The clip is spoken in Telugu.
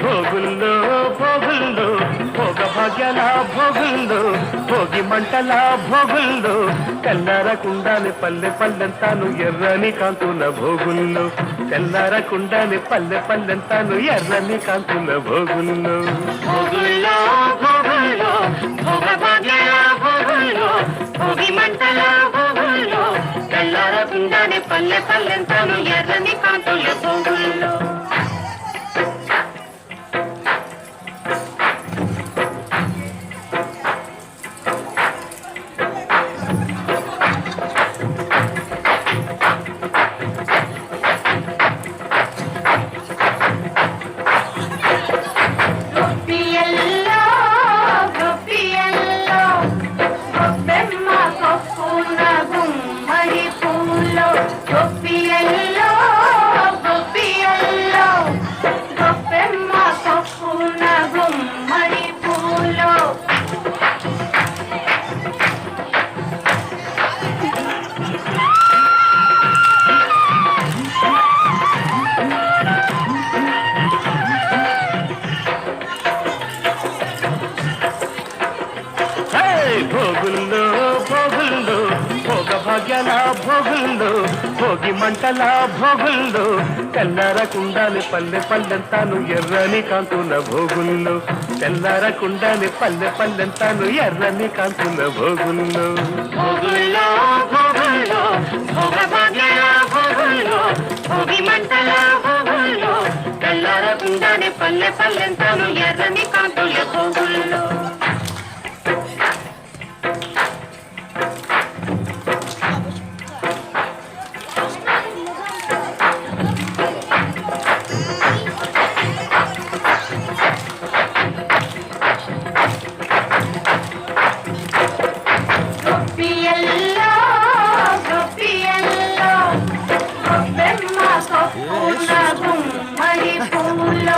భోగుల్లో భోగుల్లో భోగ భాగ్యాల భోగుల్లో భోగి మంటల భోగుల్లో తెల్లారకుండానే పల్లె పల్లెంతాను ఎర్రని కాంతుల భోగుల్లో తెల్లారకుండానే పల్లె పల్లెంతాను ఎర్రని కాంతుల భోగుల్లో భోగుల్లో భోగుల్లో భోగ భాగ్యాల భోగుల్లో భోగి మంటల భోగుల్లో తెల్లారకుండానే పల్లె పల్లెంతాను ఎర్రని కాంతుల భోగుల్లో భోగుల్లో భోగుల్లో భోగ భాగ్యాల భోగుల్లో భోగి మంటల భోగుల్లో తెల్లారకుండానే పల్లె పల్లెంతాను ఎర్రని కాంతుల భోగుల్లో తెల్లారకుండానే పల్లె పల్లెంతాను ఎర్రని కాంతుల భోగుల్లో భోగుల్లో భోగుల్లో భోగ భాగ్యాల భోగుల్లో భోగి మంటల భోగుల్లో తెల్లారకుండానే పల్లె పల్లెంతాను ఎర్రని కాంతుల భోగుల్లో Maripulo,